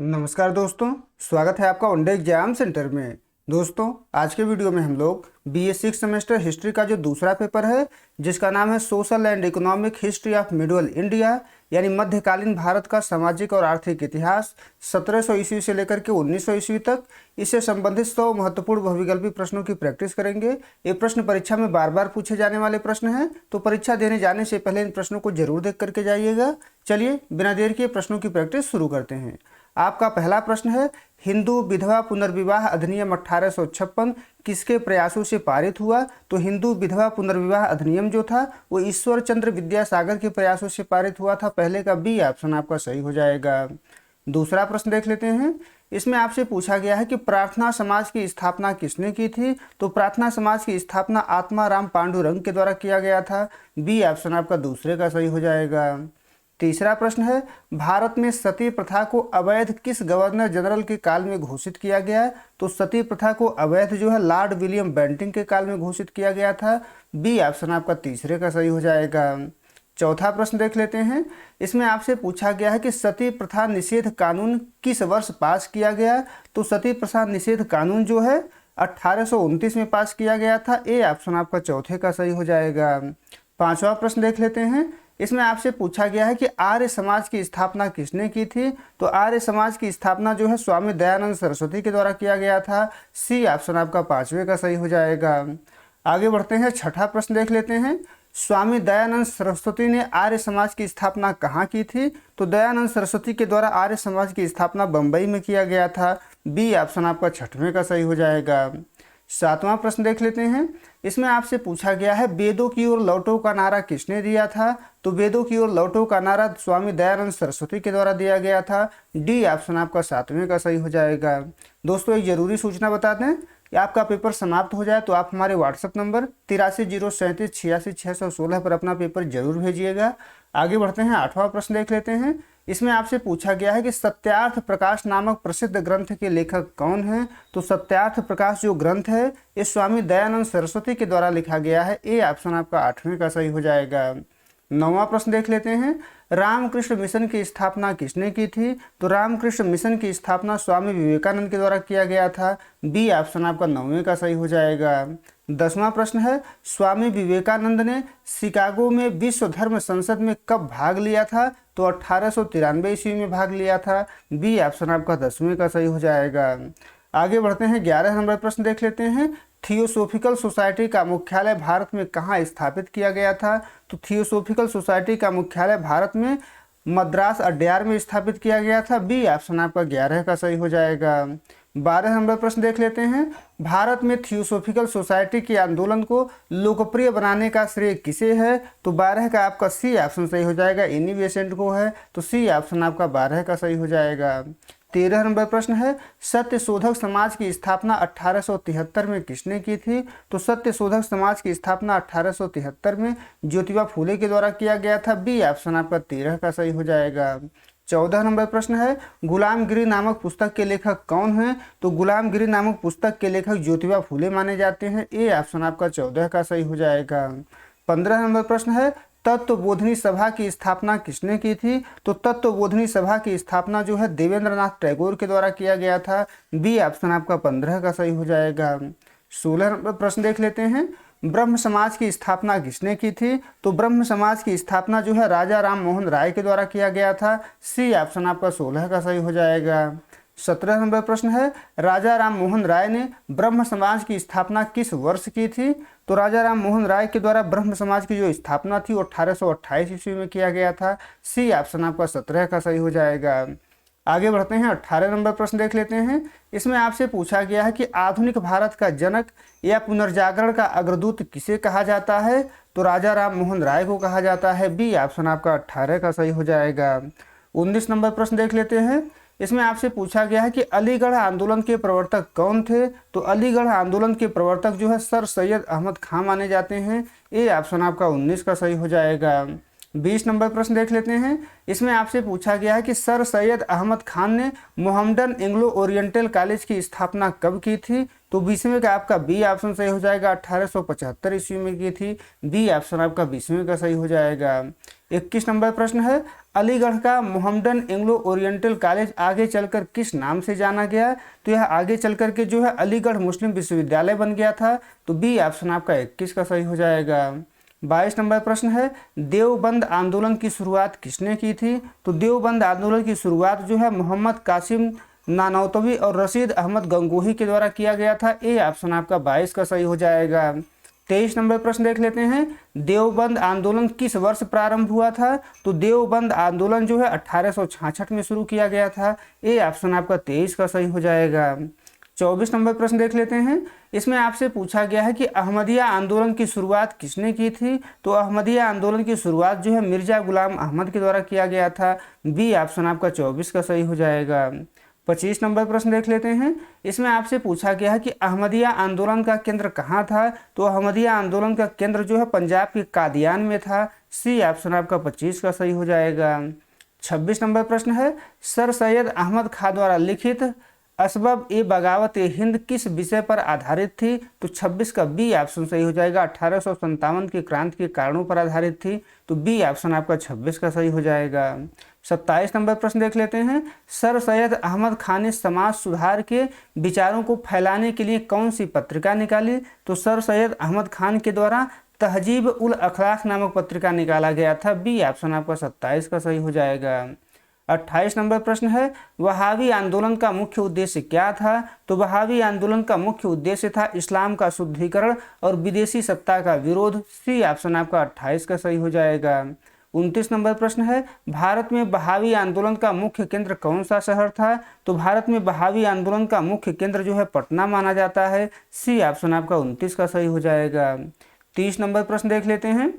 नमस्कार दोस्तों, स्वागत है आपका वनडे एग्जाम सेंटर में। दोस्तों, आज के वीडियो में हम लोग BA 6 सेमेस्टर हिस्ट्री का जो दूसरा पेपर है, जिसका नाम है social and economic history of middle India, यानी मध्यकालीन भारत का सामाजिक और आर्थिक इतिहास 1700 ईस्वी से लेकर के 1900 ईस्वी तक, इससे संबंधित 100 महत्वपूर्ण बहुविकल्पी प्रश्नों की प्रैक्टिस करेंगे। ये प्रश्न परीक्षा में बार बार पूछे जाने वाले प्रश्न हैं, तो परीक्षा देने जाने से पहले इन प्रश्नों को जरूर देख करके जाइएगा। चलिए बिना देर किए प्रश्नों की प्रैक्टिस शुरू करते हैं। आपका पहला प्रश्न है, हिंदू विधवा पुनर्विवाह अधिनियम 1856 किसके प्रयासों से पारित हुआ? तो हिंदू विधवा पुनर्विवाह अधिनियम जो था वो ईश्वर चंद्र विद्यासागर के प्रयासों से पारित हुआ था। पहले का बी ऑप्शन आपका सही हो जाएगा। दूसरा प्रश्न देख लेते हैं। इसमें आपसे पूछा गया है कि प्रार्थना समाज की स्थापना किसने की थी? तो प्रार्थना समाज की स्थापना आत्माराम पांडुरंग के द्वारा किया गया था। बी ऑप्शन आपका दूसरे का सही हो जाएगा। तीसरा प्रश्न है, भारत में सती प्रथा को अवैध किस गवर्नर जनरल के काल में घोषित किया गया? तो सती प्रथा को अवैध जो है लॉर्ड विलियम बेंटिंग के काल में घोषित किया गया था। बी ऑप्शन आपका तीसरे का सही हो जाएगा। चौथा प्रश्न देख लेते हैं। इसमें आपसे पूछा गया है कि सती प्रथा निषेध कानून किस वर्ष पास किया गया? तो सती प्रथा निषेध कानून जो है 1829 में पास किया गया था। ए ऑप्शन आपका चौथे का सही हो जाएगा। पांचवा प्रश्न देख लेते हैं। इसमें आपसे पूछा गया है कि आर्य समाज की स्थापना किसने की थी? तो आर्य समाज की स्थापना जो है स्वामी दयानंद सरस्वती के द्वारा किया गया था। सी ऑप्शन आपका पांचवे का सही हो जाएगा। आगे बढ़ते हैं, छठा प्रश्न देख लेते हैं। स्वामी दयानंद सरस्वती ने आर्य समाज की स्थापना कहाँ की थी? तो दयानंद सरस्वती के द्वारा आर्य समाज की स्थापना बम्बई में किया गया था। बी ऑप्शन आपका छठवें का सही हो जाएगा। सातवां प्रश्न देख लेते हैं। इसमें आपसे पूछा गया है वेदों की ओर लौटो का नारा किसने दिया था? तो वेदों की ओर लौटो का नारा स्वामी दयानंद सरस्वती के द्वारा दिया गया था। डी ऑप्शन आपका सातवें का सही हो जाएगा। दोस्तों, एक जरूरी सूचना बता दें कि आपका पेपर समाप्त हो जाए तो आप हमारे व्हाट्सएप नंबर 8307386616 पर अपना पेपर जरूर भेजिएगा। आगे बढ़ते हैं, आठवां प्रश्न देख लेते हैं। इसमें आपसे पूछा गया है कि सत्यार्थ प्रकाश नामक प्रसिद्ध ग्रंथ के लेखक कौन हैं? तो सत्यार्थ प्रकाश जो ग्रंथ है ये स्वामी दयानंद सरस्वती के द्वारा लिखा गया है। ए ऑप्शन आपका आठवें का सही हो जाएगा। नौवां प्रश्न देख लेते हैं। रामकृष्ण मिशन की स्थापना किसने की थी? तो रामकृष्ण मिशन की स्थापना स्वामी विवेकानंद के द्वारा किया गया था। बी ऑप्शन आपका नौवें का सही हो जाएगा। 10वां प्रश्न है, स्वामी विवेकानंद ने शिकागो में विश्व धर्म संसद में कब भाग लिया था? तो 1893 ईस्वी में भाग लिया था। बी ऑप्शन आपका 10वें का सही हो जाएगा। आगे बढ़ते हैं, 11 नंबर प्रश्न देख लेते हैं। थियोसोफिकल सोसाइटी का मुख्यालय भारत में कहाँ स्थापित किया गया था? तो थियोसोफिकल सोसाइटी का मुख्यालय भारत में मद्रास अड्यार में स्थापित किया गया था। बी ऑप्शन आपका 11 का सही हो जाएगा। 12 नंबर प्रश्न देख लेते हैं। भारत में थियोसोफिकल सोसाइटी के आंदोलन को लोकप्रिय बनाने का श्रेय किसे है? तो 12 का आपका सी ऑप्शन सही हो जाएगा, एनी बेसेंट को है। तो सी ऑप्शन आपका 12 का सही हो जाएगा। 13 नंबर प्रश्न है, सत्य शोधक समाज की स्थापना 1873 में किसने की थी? तो सत्य शोधक समाज की स्थापना 1873 में ज्योतिबा फूले के द्वारा किया गया था। बी ऑप्शन आपका 13 का सही हो जाएगा। 14 नंबर प्रश्न है, गुलामगिरी नामक पुस्तक के लेखक कौन हैं? तो गुलामगिरी नामक पुस्तक के लेखक ज्योतिबा फूले माने जाते हैं। ए ऑप्शन आपका 14 का सही हो जाएगा। 15 नंबर प्रश्न है, तत्वबोधिनी सभा की स्थापना किसने की थी? तो तत्वबोधिनी सभा की स्थापना जो है देवेंद्रनाथ टैगोर के द्वारा किया गया था। बी ऑप्शन आपका 15 का सही हो जाएगा। 16 नंबर प्रश्न देख लेते हैं। ब्रह्म समाज की स्थापना किसने की थी? तो ब्रह्म समाज की स्थापना जो है राजा राम मोहन राय के द्वारा किया गया था। सी ऑप्शन आपका 16 का सही हो जाएगा। 17 नंबर प्रश्न है, राजा राम मोहन राय ने ब्रह्म समाज की स्थापना किस वर्ष की थी? तो राजा राम मोहन राय के द्वारा ब्रह्म समाज की जो स्थापना थी वो 1828 ईस्वी में किया गया था। सी ऑप्शन आपका 17 का सही हो जाएगा। आगे बढ़ते हैं, 18 नंबर प्रश्न देख लेते हैं। इसमें आपसे पूछा गया है कि आधुनिक भारत का जनक या पुनर्जागरण का अग्रदूत किसे कहा जाता है? तो राजा राम मोहन राय को कहा जाता है। बी ऑप्शन आपका 18 का सही हो जाएगा। 19 नंबर प्रश्न देख लेते हैं। इसमें आपसे पूछा गया है कि अलीगढ़ आंदोलन के प्रवर्तक कौन थे? तो अलीगढ़ आंदोलन के प्रवर्तक जो है सर सैयद अहमद खां माने जाते हैं। ए ऑप्शन आपका 19 का सही हो जाएगा। 20 नंबर प्रश्न देख लेते हैं। इसमें आपसे पूछा गया है कि सर सैयद अहमद खान ने मोहम्मदन एंग्लो ओरिएंटल कॉलेज की स्थापना कब की थी? तो 20वें का आपका बी ऑप्शन सही हो जाएगा, 1875 ईस्वी में की थी। बी ऑप्शन आपका 20वें का सही हो जाएगा। 21 नंबर प्रश्न है, अलीगढ़ का मोहम्मदन एंग्लो ओरिएंटल कॉलेज आगे चलकर किस नाम से जाना गया? तो यह आगे चलकर के जो है अलीगढ़ मुस्लिम विश्वविद्यालय बन गया था। तो बी ऑप्शन आपका 21 का सही हो जाएगा। 22 नंबर प्रश्न है, देवबंद आंदोलन की शुरुआत किसने की थी? तो देवबंद आंदोलन की शुरुआत जो है मोहम्मद कासिम नानौतवी और रशीद अहमद गंगोही के द्वारा किया गया था। ए ऑप्शन आपका 22 का सही हो जाएगा। 23 नंबर प्रश्न देख लेते हैं, देवबंद आंदोलन किस वर्ष प्रारंभ हुआ था? तो देवबंद आंदोलन जो है 1866 में शुरू किया गया था। ए ऑप्शन आपका 23 का सही हो जाएगा। 24 नंबर प्रश्न देख लेते हैं, इसमें आपसे पूछा गया है कि अहमदिया आंदोलन की शुरुआत किसने की थी? तो अहमदिया आंदोलन की शुरुआत जो है मिर्जा गुलाम अहमद के द्वारा किया गया था। बी ऑप्शन आपका 24 का सही हो जाएगा। 25 नंबर प्रश्न देख लेते हैं, इसमें आपसे पूछा गया है कि अहमदिया आंदोलन का केंद्र कहाँ था? तो अहमदिया आंदोलन का केंद्र जो है पंजाब के कादियान में था। सी ऑप्शन आपका 25 का सही हो जाएगा। 26 नंबर प्रश्न है, सर सैयद अहमद खां द्वारा लिखित असबाब ए बगावत ए हिंद किस विषय पर आधारित थी? तो 26 का बी ऑप्शन सही हो जाएगा। 1857 की क्रांति के कारणों पर आधारित थी। तो बी ऑप्शन आपका 26 का सही हो जाएगा। 27 नंबर प्रश्न देख लेते हैं, सर सैयद अहमद खान ने समाज सुधार के विचारों को फैलाने के लिए कौन सी पत्रिका निकाली? तो सर सैयद अहमद खान के द्वारा तहजीब उल अखलाक नामक पत्रिका निकाला गया था। बी ऑप्शन आपका 27 का सही हो जाएगा। 28 नंबर प्रश्न है, वहाबी आंदोलन का मुख्य उद्देश्य क्या था? तो वहाबी आंदोलन का मुख्य उद्देश्य था इस्लाम का शुद्धिकरण और विदेशी सत्ता का विरोध। सी ऑप्शन आपका 28 का सही हो जाएगा। 29 नंबर प्रश्न है, भारत में वहाबी आंदोलन का मुख्य केंद्र कौन सा शहर था? तो भारत में वहाबी आंदोलन का मुख्य केंद्र जो है पटना माना जाता है। सी ऑप्शन आपका 29 का सही हो जाएगा। 30 नंबर प्रश्न देख लेते हैं,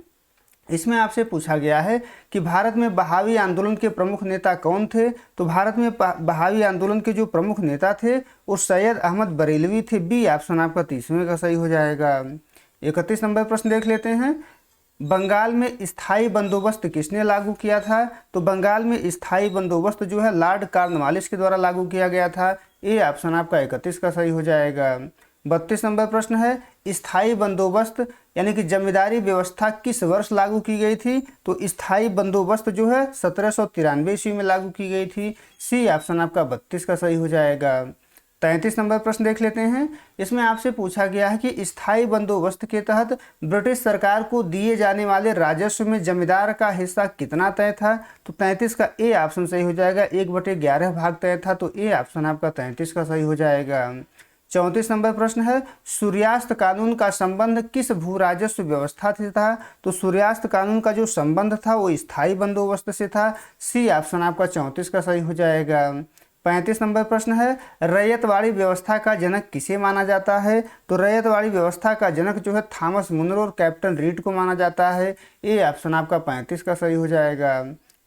इसमें आपसे पूछा गया है कि भारत में बहावी आंदोलन के प्रमुख नेता कौन थे? तो भारत में बहावी आंदोलन के जो प्रमुख नेता थे वो सैयद अहमद बरेलवी थे। बी ऑप्शन आपका 30वें का सही हो जाएगा। 31 नंबर प्रश्न देख लेते हैं, बंगाल में स्थायी बंदोबस्त किसने लागू किया था? तो बंगाल में स्थायी बंदोबस्त जो है लॉर्ड कॉर्नवालिस के द्वारा लागू किया गया था। ए ऑप्शन आपका 31 का सही हो जाएगा। 32 नंबर प्रश्न है, स्थायी बंदोबस्त यानी कि जमींदारी व्यवस्था किस वर्ष लागू की गई थी? तो स्थायी बंदोबस्त जो है 1793 ईस्वी में लागू की गई थी। सी ऑप्शन आपका 32 का सही हो जाएगा। 33 नंबर प्रश्न देख लेते हैं, इसमें आपसे पूछा गया है कि स्थायी बंदोबस्त के तहत ब्रिटिश सरकार को दिए जाने वाले राजस्व में जमींदार का हिस्सा कितना तय था? तो 33 का ए ऑप्शन सही हो जाएगा। 1/11 भाग तय था। तो ए ऑप्शन आपका 33 का सही हो जाएगा। 34 नंबर प्रश्न है, सूर्यास्त कानून का संबंध किस भू राजस्व व्यवस्था से था? तो सूर्यास्त कानून का जो संबंध था वो स्थायी बंदोबस्त से था। सी ऑप्शन आपका 34 का सही हो जाएगा। 35 नंबर प्रश्न है, रैयतवाड़ी व्यवस्था का जनक किसे माना जाता है? तो रैयतवाड़ी व्यवस्था का जनक जो है थॉमस मुनरो और कैप्टन रीड को माना जाता है। ए ऑप्शन आपका 35 का सही हो जाएगा।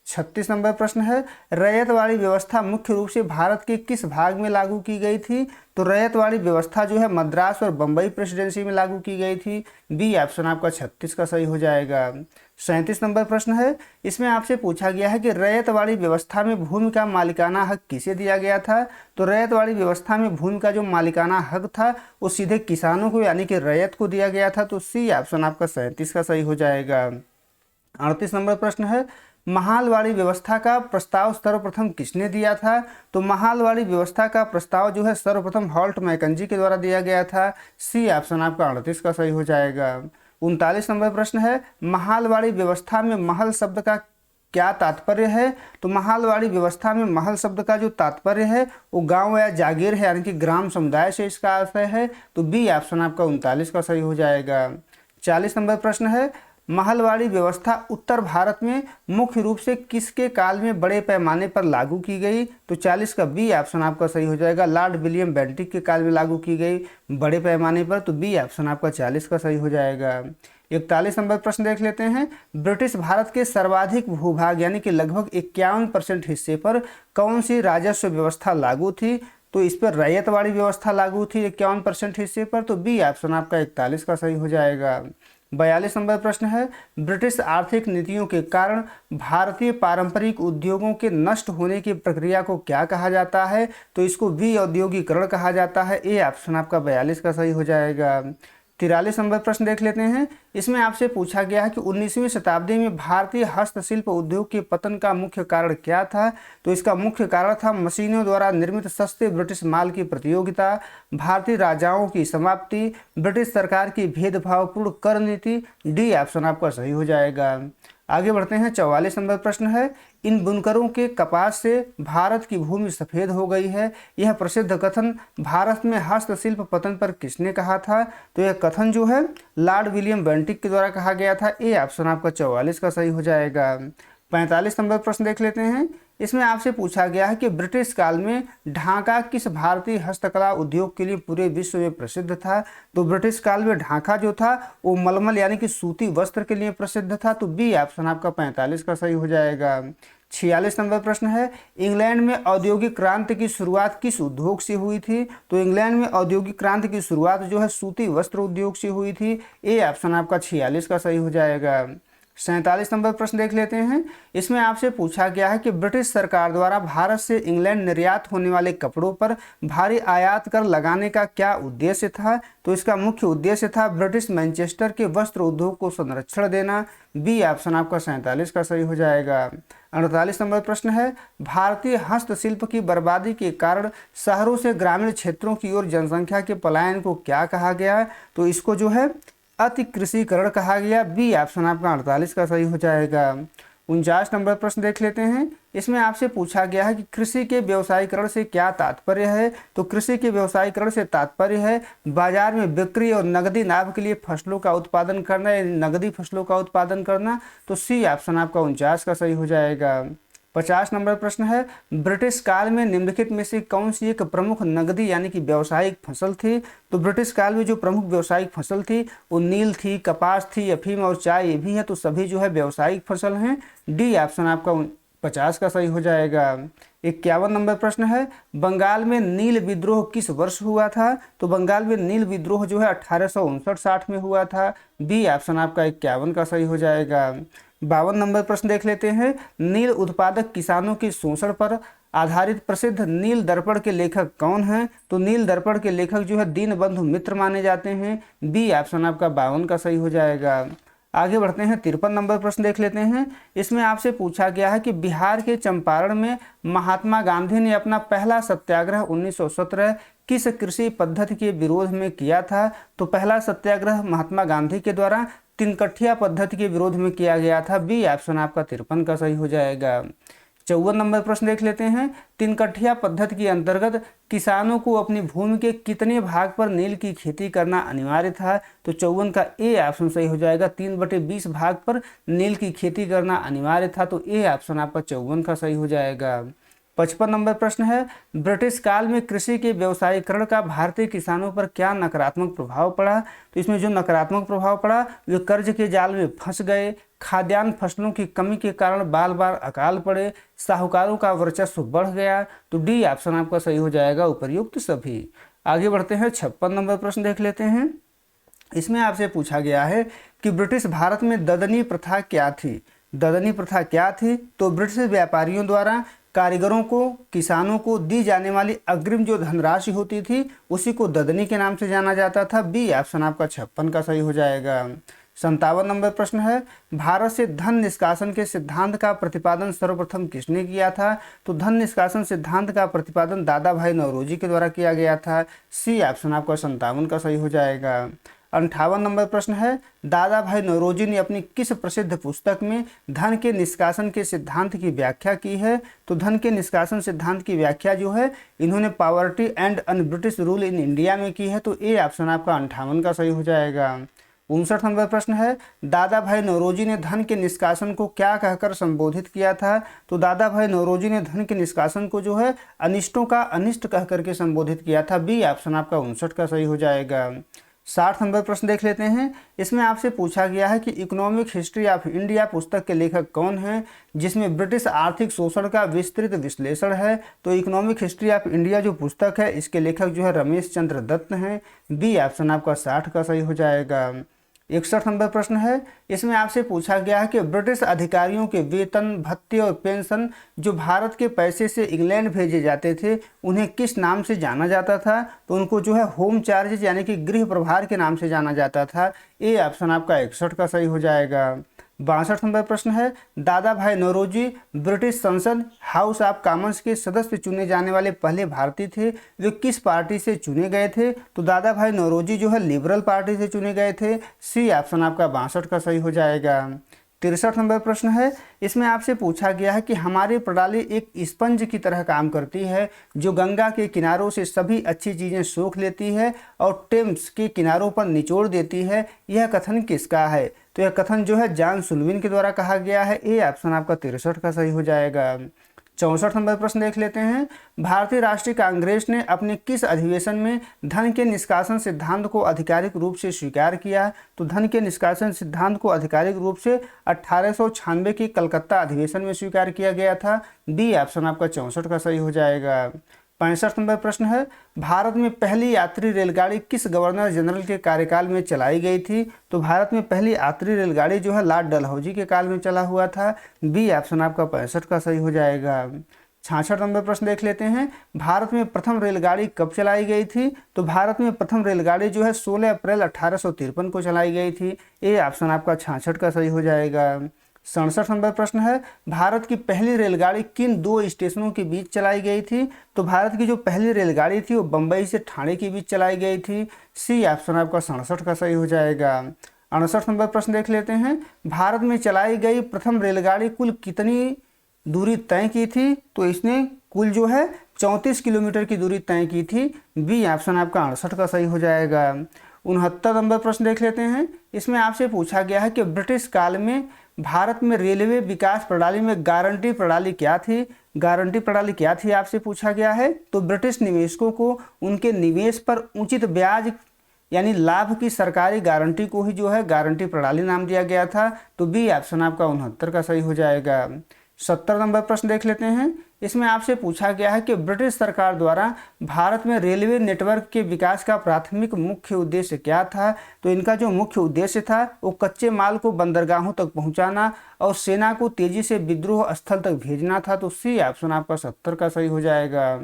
36 नंबर प्रश्न है, रैयतवाड़ी व्यवस्था मुख्य रूप से भारत के किस भाग में लागू की गई थी? तो रैयतवाड़ी व्यवस्था जो है मद्रास और बम्बई प्रेसिडेंसी में लागू की गई थी। बी ऑप्शन आपका 36 का सही हो जाएगा। 37 नंबर प्रश्न है, इसमें आपसे पूछा गया है कि रैयतवाड़ी व्यवस्था में भूमि का मालिकाना हक किसे दिया गया था? तो रैयतवाड़ी व्यवस्था में भूमि का जो मालिकाना हक था वो सीधे किसानों को यानी कि रैयत को दिया गया था। तो सी ऑप्शन आपका 37 का सही हो जाएगा। 38 नंबर प्रश्न है, महालवाड़ी व्यवस्था का प्रस्ताव सर्वप्रथम किसने दिया था? तो महालवाड़ी व्यवस्था का प्रस्ताव जो है सर्वप्रथम हॉल्ट मैकेंजी के द्वारा दिया गया था। सी ऑप्शन आपका 38 का सही हो जाएगा। 39 नंबर प्रश्न है, महालवाड़ी व्यवस्था में महल शब्द का क्या तात्पर्य है? तो महालवाड़ी व्यवस्था में महल शब्द का जो तात्पर्य है वो गांव या जागीर है यानी कि ग्राम समुदाय से इसका आशय है। तो बी ऑप्शन आपका 39 का सही हो जाएगा। 40 नंबर प्रश्न है, महलवाड़ी व्यवस्था उत्तर भारत में मुख्य रूप से किसके काल में बड़े पैमाने पर लागू की गई? तो 40 का बी ऑप्शन आपका सही हो जाएगा। लॉर्ड विलियम बेंटिक के काल में लागू की गई बड़े पैमाने पर। तो बी ऑप्शन आपका 40 का सही हो जाएगा। 41 नंबर प्रश्न देख लेते हैं, ब्रिटिश भारत के सर्वाधिक भूभाग यानी कि लगभग 51% हिस्से पर कौन सी राजस्व व्यवस्था लागू थी? तो इस पर रैयतवाड़ी व्यवस्था लागू थी 51% हिस्से पर। तो बी ऑप्शन आपका 41 का सही हो जाएगा। 42 नंबर प्रश्न है, ब्रिटिश आर्थिक नीतियों के कारण भारतीय पारंपरिक उद्योगों के नष्ट होने की प्रक्रिया को क्या कहा जाता है? तो इसको विऔद्योगीकरण कहा जाता है। ए ऑप्शन आपका 42 का सही हो जाएगा। 43 नंबर प्रश्न देख लेते हैं। इसमें आपसे पूछा गया है कि 19वीं शताब्दी में भारतीय हस्तशिल्प उद्योग के पतन का मुख्य कारण क्या था। तो इसका मुख्य कारण था मशीनों द्वारा निर्मित सस्ते ब्रिटिश माल की प्रतियोगिता, भारतीय राजाओं की समाप्ति, ब्रिटिश सरकार की भेदभावपूर्ण कर नीति। डी ऑप्शन आपका सही हो जाएगा। आगे बढ़ते हैं। 44 नंबर प्रश्न है, इन बुनकरों के कपास से भारत की भूमि सफ़ेद हो गई है, यह प्रसिद्ध कथन भारत में हस्तशिल्प पतन पर किसने कहा था। तो यह कथन जो है लॉर्ड विलियम बेंटिक के द्वारा कहा गया था। ए ऑप्शन आपका 44 का सही हो जाएगा। 45 नंबर प्रश्न देख लेते हैं। इसमें आपसे पूछा गया है कि ब्रिटिश काल में ढाका किस भारतीय हस्तकला उद्योग के लिए पूरे विश्व में प्रसिद्ध था। तो ब्रिटिश काल में ढाका जो था वो मलमल यानी कि सूती वस्त्र के लिए प्रसिद्ध था। तो बी ऑप्शन आपका 45 का सही हो जाएगा। 46 नंबर प्रश्न है, इंग्लैंड में औद्योगिक क्रांति की शुरुआत किस उद्योग से हुई थी। तो इंग्लैंड में औद्योगिक क्रांति की शुरुआत जो है सूती वस्त्र उद्योग से हुई थी। ए ऑप्शन आपका 46 का सही हो जाएगा। 47 नंबर प्रश्न देख लेते हैं। इसमें आपसे पूछा गया है कि ब्रिटिश सरकार द्वारा भारत से इंग्लैंड निर्यात होने वाले कपड़ों पर भारी आयात कर लगाने का क्या उद्देश्य था। तो इसका मुख्य उद्देश्य था ब्रिटिश मैनचेस्टर के वस्त्र उद्योग को संरक्षण देना। बी ऑप्शन आपका 47 का सही हो जाएगा। 48 नंबर प्रश्न है, भारतीय हस्तशिल्प की बर्बादी के कारण शहरों से ग्रामीण क्षेत्रों की ओर जनसंख्या के पलायन को क्या कहा गया। तो इसको जो है अति कृषिकरण कहा गया। बी ऑप्शन आपका 48 का सही हो जाएगा। 49 नंबर प्रश्न देख लेते हैं। इसमें आपसे पूछा गया है कि कृषि के व्यवसायीकरण से क्या तात्पर्य है। तो कृषि के व्यवसायीकरण से तात्पर्य है बाजार में बिक्री और नकदी लाभ के लिए फसलों का उत्पादन करना या नकदी फसलों का उत्पादन करना। तो सी ऑप्शन आपका 49 का सही हो जाएगा। 50 नंबर प्रश्न है, ब्रिटिश काल में निम्नलिखित में से कौन सी एक प्रमुख नकदी यानी कि व्यावसायिक फसल थी। तो ब्रिटिश काल में जो प्रमुख व्यावसायिक फसल थी वो नील थी, कपास थी, अफीम और चाय ये भी है। तो सभी जो है व्यावसायिक फसल हैं। डी ऑप्शन आपका 50 का सही हो जाएगा। 51 नंबर प्रश्न है, बंगाल में नील विद्रोह किस वर्ष हुआ था। तो बंगाल में नील विद्रोह जो है 1859-60 में हुआ था। बी ऑप्शन आपका 51 का सही हो जाएगा। 52 नंबर प्रश्न देख लेते हैं। नील उत्पादक किसानों के शोषण पर आधारित प्रसिद्ध नील दर्पण के लेखक कौन हैं। तो नील दर्पण के लेखक जो है दीनबंधु मित्र माने जाते हैं। बी ऑप्शन आपका 52 का सही हो जाएगा। आगे बढ़ते हैं। 53 नंबर प्रश्न देख लेते हैं। इसमें आपसे पूछा गया है कि बिहार के चंपारण में महात्मा गांधी ने अपना पहला सत्याग्रह 1917 किस कृषि पद्धति के विरोध में किया था। तो पहला सत्याग्रह महात्मा गांधी के द्वारा तिनकठिया पद्धति के विरोध में किया गया था। बी ऑप्शन आपका 53 का सही हो जाएगा। 54 नंबर प्रश्न देख लेते हैं। तिनकठिया पद्धति के अंतर्गत किसानों को अपनी भूमि के कितने भाग पर नील की खेती करना अनिवार्य था। तो 54 का ए ऑप्शन सही हो जाएगा। 3/20 भाग पर नील की खेती करना अनिवार्य था। तो ए ऑप्शन आपका 54 का सही हो जाएगा। 55 नंबर प्रश्न है, ब्रिटिश काल में कृषि के व्यवसायीकरण का भारतीय किसानों पर क्या नकारात्मक प्रभाव पड़ा। तो इसमें जो नकारात्मक प्रभाव पड़ा वे कर्ज के जाल में फंस गए, खाद्यान्न फसलों की कमी के कारण बार बार अकाल पड़े, साहूकारों का वर्चस्व बढ़ गया। तो डी ऑप्शन आपका सही हो जाएगा उपर्युक्त सभी। आगे बढ़ते हैं। 56 नंबर प्रश्न देख लेते हैं। इसमें आपसे पूछा गया है कि ब्रिटिश भारत में ददनी प्रथा क्या थी। ददनी प्रथा क्या थी। तो ब्रिटिश व्यापारियों द्वारा कारीगरों को, किसानों को दी जाने वाली अग्रिम जो धनराशि होती थी उसी को ददनी के नाम से जाना जाता था। बी ऑप्शन आपका 56 का सही हो जाएगा। 57 नंबर प्रश्न है, भारत से धन निष्कासन के सिद्धांत का प्रतिपादन सर्वप्रथम किसने किया था। तो धन निष्कासन सिद्धांत का प्रतिपादन दादा भाई नौरोजी के द्वारा किया गया था। सी ऑप्शन आपका 57 का सही हो जाएगा। 58 नंबर प्रश्न है, दादा भाई नौरोजी ने अपनी किस प्रसिद्ध पुस्तक में धन के निष्कासन के सिद्धांत की व्याख्या की है। तो धन के निष्कासन सिद्धांत की व्याख्या जो है इन्होंने poverty and un British rule in India में की है। तो ए ऑप्शन आपका 58 का सही हो जाएगा। 59 नंबर प्रश्न है, दादा भाई नौरोजी ने धन के निष्कासन को क्या कहकर संबोधित किया था। तो दादा भाई नौरोजी ने धन के निष्कासन को जो है अनिष्टों का अनिष्ट कह करके संबोधित किया था। बी ऑप्शन आपका 59 का सही हो जाएगा। 60 नंबर प्रश्न देख लेते हैं। इसमें आपसे पूछा गया है कि इकोनॉमिक हिस्ट्री ऑफ इंडिया पुस्तक के लेखक कौन हैं, जिसमें ब्रिटिश आर्थिक शोषण का विस्तृत विश्लेषण है। तो इकोनॉमिक हिस्ट्री ऑफ इंडिया जो पुस्तक है इसके लेखक जो है रमेश चंद्र दत्त हैं। बी ऑप्शन आपका 60 का सही हो जाएगा। 61 नंबर प्रश्न है, इसमें आपसे पूछा गया है कि ब्रिटिश अधिकारियों के वेतन, भत्ते और पेंशन जो भारत के पैसे से इंग्लैंड भेजे जाते थे उन्हें किस नाम से जाना जाता था? तो उनको जो है होम चार्जेज यानी कि गृह प्रभार के नाम से जाना जाता था। ए ऑप्शन आपका 61 का सही हो जाएगा। 62 नंबर प्रश्न है, दादा भाई नौरोजी ब्रिटिश संसद हाउस ऑफ कॉमन्स के सदस्य चुने जाने वाले पहले भारतीय थे। वे किस पार्टी से चुने गए थे? तो दादा भाई नौरोजी जो है लिबरल पार्टी से चुने गए थे। सी ऑप्शन आपका 62 का सही हो जाएगा। 63 नंबर प्रश्न है, इसमें आपसे पूछा गया है कि हमारी प्रणाली एक स्पंज की तरह काम करती है जो गंगा के किनारों से सभी अच्छी चीज़ें सोख लेती है और टेम्स के किनारों पर निचोड़ देती है। यह कथन किसका है? तो यह कथन जो है जॉन सुल्विन के द्वारा कहा गया है। ए ऑप्शन आपका 63 का सही हो जाएगा। 64 नंबर प्रश्न देख लेते हैं, भारतीय राष्ट्रीय कांग्रेस ने अपने किस अधिवेशन में धन के निष्कासन सिद्धांत को आधिकारिक रूप से स्वीकार किया? तो धन के निष्कासन सिद्धांत को आधिकारिक रूप से 1896 के कलकत्ता अधिवेशन में स्वीकार किया गया था। बी ऑप्शन आपका 64 का सही हो जाएगा। 65 नंबर प्रश्न है, भारत में पहली यात्री रेलगाड़ी किस गवर्नर जनरल के कार्यकाल में चलाई गई थी? तो भारत में पहली यात्री रेलगाड़ी जो है लॉर्ड डलहौजी के काल में चला हुआ था। बी ऑप्शन आपका 65 का सही हो जाएगा। 66 नंबर प्रश्न देख लेते हैं, भारत में प्रथम रेलगाड़ी कब चलाई गई थी? तो भारत में प्रथम रेलगाड़ी जो है 16 अप्रैल 1853 को चलाई गई थी। ए ऑप्शन आपका 66 का सही हो जाएगा। 67 नंबर प्रश्न है, भारत की पहली रेलगाड़ी किन दो स्टेशनों के बीच चलाई गई थी? तो भारत की जो पहली रेलगाड़ी थी वो बम्बई से ठाणे के बीच चलाई गई थी। सी ऑप्शन आपका 67 का सही हो जाएगा। 68 नंबर प्रश्न देख लेते हैं, भारत में चलाई गई प्रथम रेलगाड़ी कुल कितनी दूरी तय की थी? तो इसने कुल जो है 34 किलोमीटर की दूरी तय की थी। बी ऑप्शन आपका 68 का सही हो जाएगा। 69 नंबर प्रश्न देख लेते हैं, इसमें आपसे पूछा गया है कि ब्रिटिश काल में भारत में रेलवे विकास प्रणाली में गारंटी प्रणाली क्या थी? गारंटी प्रणाली क्या थी आपसे पूछा गया है। तो ब्रिटिश निवेशकों को उनके निवेश पर उचित ब्याज यानी लाभ की सरकारी गारंटी को ही जो है गारंटी प्रणाली नाम दिया गया था। तो बी ऑप्शन आपका 69 का सही हो जाएगा। 70 नंबर प्रश्न देख लेते हैं, इसमें आपसे पूछा गया है कि ब्रिटिश सरकार द्वारा भारत में रेलवे नेटवर्क के विकास का प्राथमिक मुख्य उद्देश्य क्या था? तो इनका जो मुख्य उद्देश्य था वो कच्चे माल को बंदरगाहों तक पहुंचाना और सेना को तेजी से विद्रोह स्थल तक भेजना था। तो सी ऑप्शन आपका 70 का सही हो जाएगा।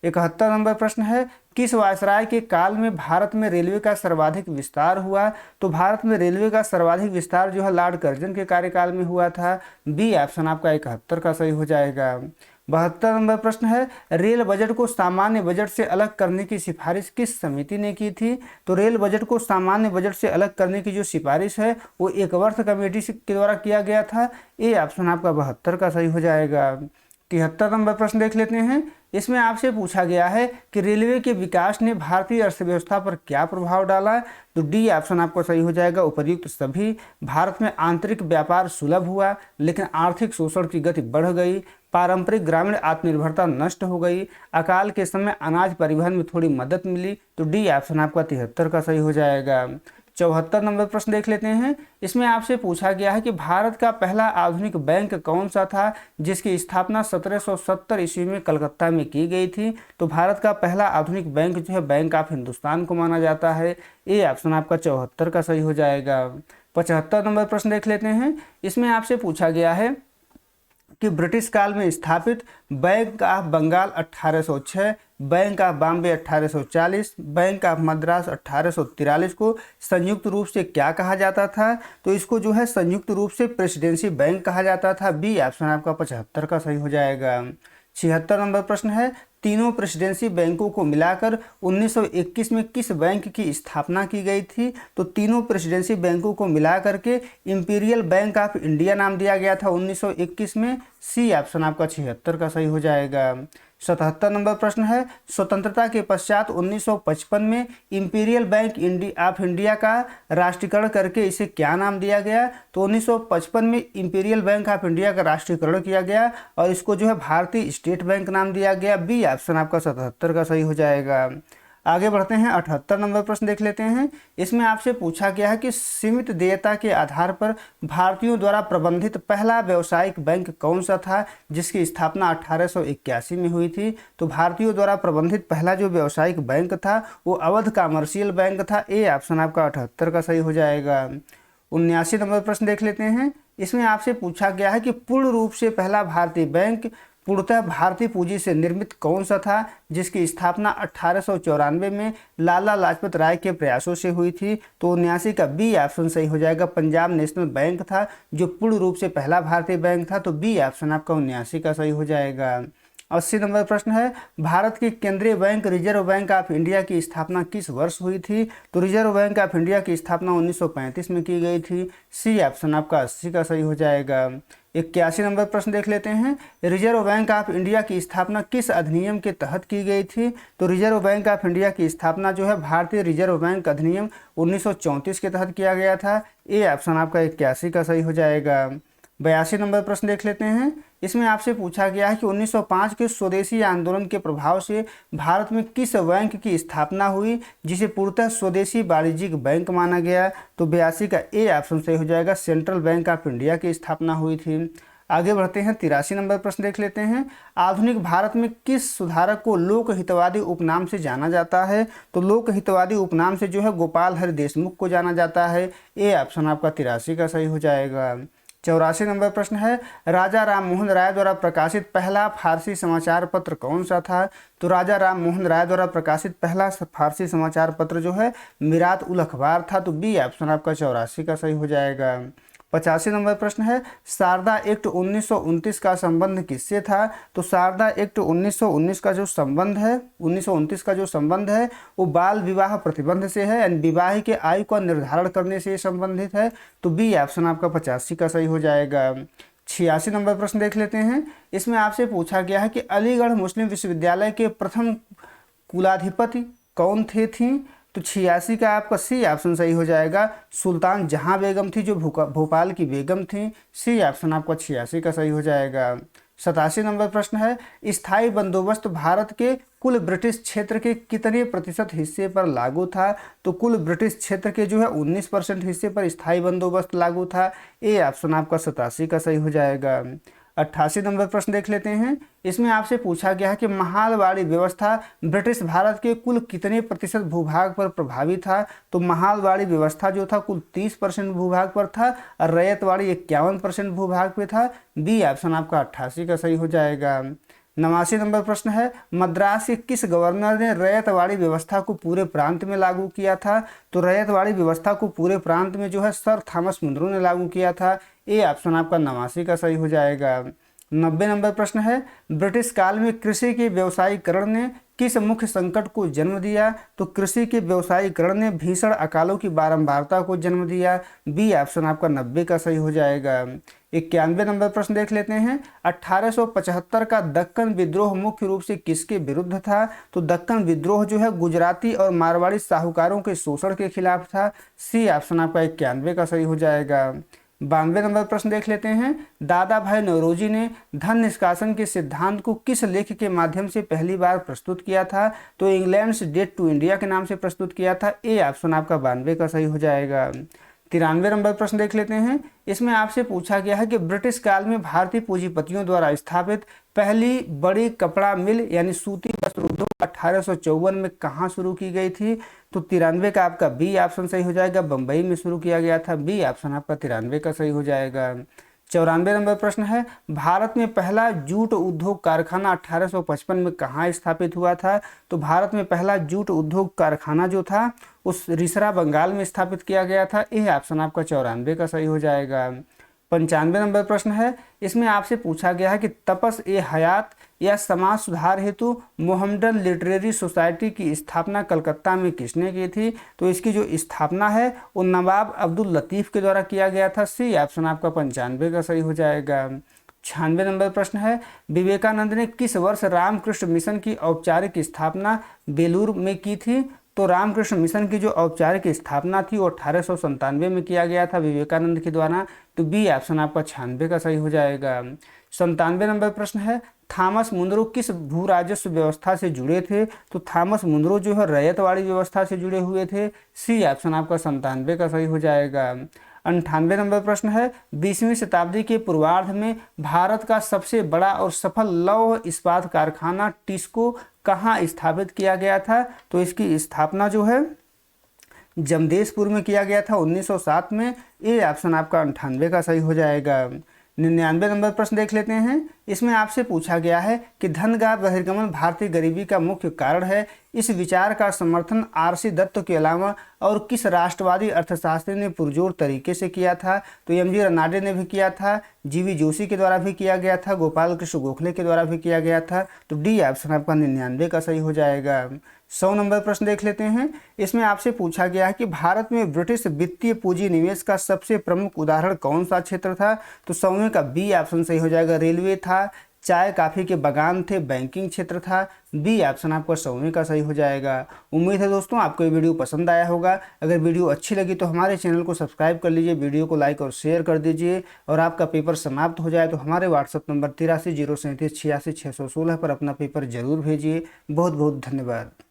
71 नंबर प्रश्न है, किस वायसराय के काल में भारत में रेलवे का सर्वाधिक विस्तार हुआ? तो भारत में रेलवे का सर्वाधिक विस्तार जो है लॉर्ड कर्जन के कार्यकाल में हुआ था। बी ऑप्शन आपका 71 का सही हो जाएगा। 72 नंबर प्रश्न है, रेल बजट को सामान्य बजट से अलग करने की सिफारिश किस समिति ने की थी? तो रेल बजट को सामान्य बजट से अलग करने की जो सिफारिश है वो एकवर्थ कमेटी के द्वारा किया गया था। ए ऑप्शन आपका 72 का सही हो जाएगा। 73 नंबर प्रश्न देख लेते हैं, इसमें आपसे पूछा गया है कि रेलवे के विकास ने भारतीय अर्थव्यवस्था पर क्या प्रभाव डाला? तो डी ऑप्शन आपको सही हो जाएगा उपर्युक्त सभी। भारत में आंतरिक व्यापार सुलभ हुआ लेकिन आर्थिक शोषण की गति बढ़ गई, पारंपरिक ग्रामीण आत्मनिर्भरता नष्ट हो गई, अकाल के समय अनाज परिवहन में थोड़ी मदद मिली। तो डी ऑप्शन आपका 73 का सही हो जाएगा। 74 नंबर प्रश्न देख लेते हैं, इसमें आपसे पूछा गया है कि भारत का पहला आधुनिक बैंक कौन सा था जिसकी स्थापना 1770 ईस्वी में कलकत्ता में की गई थी? तो भारत का पहला आधुनिक बैंक जो है बैंक ऑफ हिंदुस्तान को माना जाता है। ए ऑप्शन आपका 74 का सही हो जाएगा। 75 नंबर प्रश्न देख लेते हैं, इसमें आपसे पूछा गया है कि ब्रिटिश काल में स्थापित bank of Bengal 1806, bank of Bombay 1840, bank of Madras 1843 को संयुक्त रूप से क्या कहा जाता था? तो इसको जो है संयुक्त रूप से प्रेसिडेंसी बैंक कहा जाता था। बी ऑप्शन आपका 75 का सही हो जाएगा। 76 नंबर प्रश्न है, तीनों प्रेसिडेंसी बैंकों को मिलाकर 1921 में किस बैंक की स्थापना की गई थी? तो तीनों प्रेसिडेंसी बैंकों को मिला करके इंपीरियल बैंक ऑफ इंडिया नाम दिया गया था 1921 में। सी ऑप्शन आपका 76 का सही हो जाएगा। 77 नंबर प्रश्न है, स्वतंत्रता के पश्चात 1955 में इंपीरियल बैंक ऑफ इंडिया का राष्ट्रीयकरण करके इसे क्या नाम दिया गया? तो 1955 में इंपीरियल बैंक ऑफ इंडिया का राष्ट्रीयकरण किया गया और इसको जो है भारतीय स्टेट बैंक नाम दिया गया। बी ऑप्शन आपका 77 का सही हो जाएगा। आगे बढ़ते हैं, 78 नंबर प्रश्न देख लेते हैं। इसमें आपसे पूछा गया है कि सीमित देयता के आधार पर भारतीयों द्वारा प्रबंधित पहला व्यावसायिक बैंक कौन सा था, जिसकी स्थापना 1881 में हुई थी। तो भारतीयों द्वारा प्रबंधित पहला जो व्यावसायिक बैंक था वो अवध कमर्शियल बैंक था। ए ऑप्शन आपका 78 का सही हो जाएगा। 79 नंबर प्रश्न देख लेते हैं। इसमें आपसे पूछा गया है कि पूर्ण रूप से पहला भारतीय बैंक पूर्णतः भारतीय पूंजी से निर्मित कौन सा था, जिसकी स्थापना 1894 में लाला लाजपत राय के प्रयासों से हुई थी। तो 79 का बी ऑप्शन सही हो जाएगा। पंजाब नेशनल बैंक था जो पूर्ण रूप से पहला भारतीय बैंक था। तो बी ऑप्शन आपका 79 का सही हो जाएगा। 80 नंबर प्रश्न है, भारत के केंद्रीय bank reserve bank of India की स्थापना किस वर्ष हुई थी। तो रिजर्व बैंक ऑफ इंडिया की स्थापना 1935 में की गई थी। सी ऑप्शन आपका 80 का सही हो जाएगा। 81 नंबर प्रश्न देख लेते हैं। रिजर्व बैंक ऑफ इंडिया की स्थापना किस अधिनियम के तहत की गई थी। तो रिजर्व बैंक ऑफ इंडिया की स्थापना जो है भारतीय रिजर्व बैंक अधिनियम 1934 के तहत किया गया था। ए ऑप्शन आपका 81 का सही हो जाएगा। 82 नंबर प्रश्न देख लेते हैं। इसमें आपसे पूछा गया है कि 1905 के स्वदेशी आंदोलन के प्रभाव से भारत में किस बैंक की स्थापना हुई, जिसे पूर्णतः स्वदेशी वाणिज्यिक बैंक माना गया। तो 82 का ए ऑप्शन सही हो जाएगा। सेंट्रल बैंक ऑफ इंडिया की स्थापना हुई थी। आगे बढ़ते हैं, 83 नंबर प्रश्न देख लेते हैं। आधुनिक भारत में किस सुधारक को लोक हितवादी उपनाम से जाना जाता है। तो लोक हितवादी उपनाम से जो है गोपाल हरि देशमुख को जाना जाता है। ए ऑप्शन आपका 83 का सही हो जाएगा। 84 नंबर प्रश्न है, राजा राम मोहन राय द्वारा प्रकाशित पहला फारसी समाचार पत्र कौन सा था। तो राजा राम मोहन राय द्वारा प्रकाशित पहला फारसी समाचार पत्र जो है मिरात उल अखबार था। तो बी ऑप्शन आपका 84 का सही हो जाएगा। 85 नंबर प्रश्न है, शारदा एक्ट 1929 का संबंध किससे था। तो शारदा एक्ट 1929 का जो संबंध है 1929 का जो संबंध है वो बाल विवाह प्रतिबंध से है, यानी विवाह के आयु का निर्धारण करने से संबंधित है। तो बी ऑप्शन आपका 85 का सही हो जाएगा। 86 नंबर प्रश्न देख लेते हैं। इसमें आपसे पूछा गया है कि अलीगढ़ मुस्लिम विश्वविद्यालय के प्रथम कुलाधिपति कौन थी। तो 86 का आपका सी ऑप्शन सही हो जाएगा। सुल्तान जहां बेगम थी जो भोपाल की बेगम थी। सी ऑप्शन आपका 86 का सही हो जाएगा। 87 नंबर प्रश्न है, स्थायी बंदोबस्त भारत के कुल ब्रिटिश क्षेत्र के कितने प्रतिशत हिस्से पर लागू था। तो कुल ब्रिटिश क्षेत्र के जो है 19% हिस्से पर स्थायी बंदोबस्त लागू था। ए ऑप्शन आपका 87 का सही हो जाएगा। 88 नंबर प्रश्न देख लेते हैं। इसमें आपसे पूछा गया है कि महालवाड़ी व्यवस्था ब्रिटिश भारत के कुल कितने प्रतिशत भूभाग पर प्रभावी था। तो महालवाड़ी व्यवस्था जो था कुल 30% भूभाग पर था और रैयतवाड़ी 51% भूभाग पे था। बी ऑप्शन आपका 88 का सही हो जाएगा। 89 नंबर प्रश्न है, मद्रास के किस गवर्नर ने रैयतवाड़ी व्यवस्था को पूरे प्रांत में लागू किया था। तो रैयतवाड़ी व्यवस्था को पूरे प्रांत में जो है सर थॉमस मुनरो ने लागू किया था। ए ऑप्शन आपका 89 का सही हो जाएगा। 90 नंबर प्रश्न है, ब्रिटिश काल में कृषि के व्यवसायीकरण ने किस मुख्य संकट को जन्म दिया। तो कृषि के व्यवसायीकरण ने भीषण अकालों की बारंबारता को जन्म दिया। बी ऑप्शन आपका 90 का सही हो जाएगा। 91 नंबर प्रश्न देख लेते हैं। 1875 का दक्कन विद्रोह मुख्य रूप से किसके विरुद्ध था। तो दक्कन विद्रोह जो है गुजराती और मारवाड़ी साहूकारों के शोषण के खिलाफ था। सी ऑप्शन आपका 91 का सही हो जाएगा। 92 नंबर प्रश्न देख लेते हैं। दादा भाई नौरोजी ने धन निष्कासन के सिद्धांत को किस लेख के माध्यम से पहली बार प्रस्तुत किया था। तो इंग्लैंड्स डेट टू इंडिया के नाम से प्रस्तुत किया था। ए ऑप्शन आपका 92 का सही हो जाएगा। 93 नंबर प्रश्न देख लेते हैं। इसमें आपसे पूछा गया है कि ब्रिटिश काल में भारतीय पूंजीपतियों द्वारा स्थापित पहली बड़ी कपड़ा मिल यानी सूती वस्त्र उद्योग 1854 में कहाँ शुरू की गई थी। तो 93 का आपका बी ऑप्शन सही हो जाएगा। बम्बई में शुरू किया गया था। बी ऑप्शन आपका 93 का सही हो जाएगा। 94 नंबर प्रश्न है, भारत में पहला जूट उद्योग कारखाना 1855 में कहाँ स्थापित हुआ था। तो भारत में पहला जूट उद्योग कारखाना जो था उस रिसरा बंगाल में स्थापित किया गया था। यह ऑप्शन आपका 94 का सही हो जाएगा। 95 नंबर प्रश्न है। इसमें आपसे पूछा गया है कि तपस ए हयात या समाज सुधार हेतु मोहम्मडन लिटरेरी सोसाइटी की स्थापना कलकत्ता में किसने की थी। तो इसकी जो स्थापना है वो नवाब अब्दुल लतीफ़ के द्वारा किया गया था। सी ऑप्शन आपका 95 का सही हो जाएगा। 96 नंबर प्रश्न है, विवेकानंद ने किस वर्ष रामकृष्ण मिशन की औपचारिक स्थापना बेलूर में की थी। तो रामकृष्ण मिशन की जो औपचारिक स्थापना थी वो 1897 में किया गया था विवेकानंद के द्वारा। तो बी ऑप्शन आपका 96 का सही हो जाएगा। 97 नंबर प्रश्न है, थॉमस मुनरो किस भू राजस्व व्यवस्था से जुड़े थे? तो थॉमस मुनरो जो है रैयतवाड़ी व्यवस्था से जुड़े हुए थे। सी ऑप्शन आपका 97 का सही हो जाएगा। 98 नंबर प्रश्न है, 20वीं शताब्दी के पूर्वार्ध में भारत का सबसे बड़ा और सफल लौह इस्पात कारखाना टिस्को कहाँ स्थापित किया गया था? तो इसकी स्थापना जो है जमशेदपुर में किया गया था 1907 में। ये ऑप्शन आपका 98 का सही हो जाएगा। 99 नंबर प्रश्न देख लेते हैं। इसमें आपसे पूछा गया है कि धन का बहिर्गमन भारतीय गरीबी का मुख्य कारण है। इस विचार का समर्थन आर.सी. दत्त के अलावा और किस राष्ट्रवादी अर्थशास्त्री ने पुरजोर तरीके से किया था? तो एम.जी. रनाडे ने भी किया था, जी.वी. जोशी के द्वारा भी किया गया था, गोपाल कृष्ण गोखले के द्वारा भी किया गया था। तो डी ऑप्शन आपका 99 का सही हो जाएगा। 100 नंबर प्रश्न देख लेते हैं। इसमें आपसे पूछा गया है कि भारत में ब्रिटिश वित्तीय पूंजी निवेश का सबसे प्रमुख उदाहरण कौन सा क्षेत्र था? तो 100वें का बी ऑप्शन सही हो जाएगा। रेलवे था, चाय काफ़ी के बागान थे, बैंकिंग क्षेत्र था। बी ऑप्शन आपका 100वें का सही हो जाएगा। उम्मीद है दोस्तों आपको ये वीडियो पसंद आया होगा। अगर वीडियो अच्छी लगी तो हमारे चैनल को सब्सक्राइब कर लीजिए, वीडियो को लाइक और शेयर कर दीजिए। और आपका पेपर समाप्त हो जाए तो हमारे व्हाट्सएप नंबर 83 037 86 616 पर अपना पेपर जरूर भेजिए। बहुत बहुत धन्यवाद।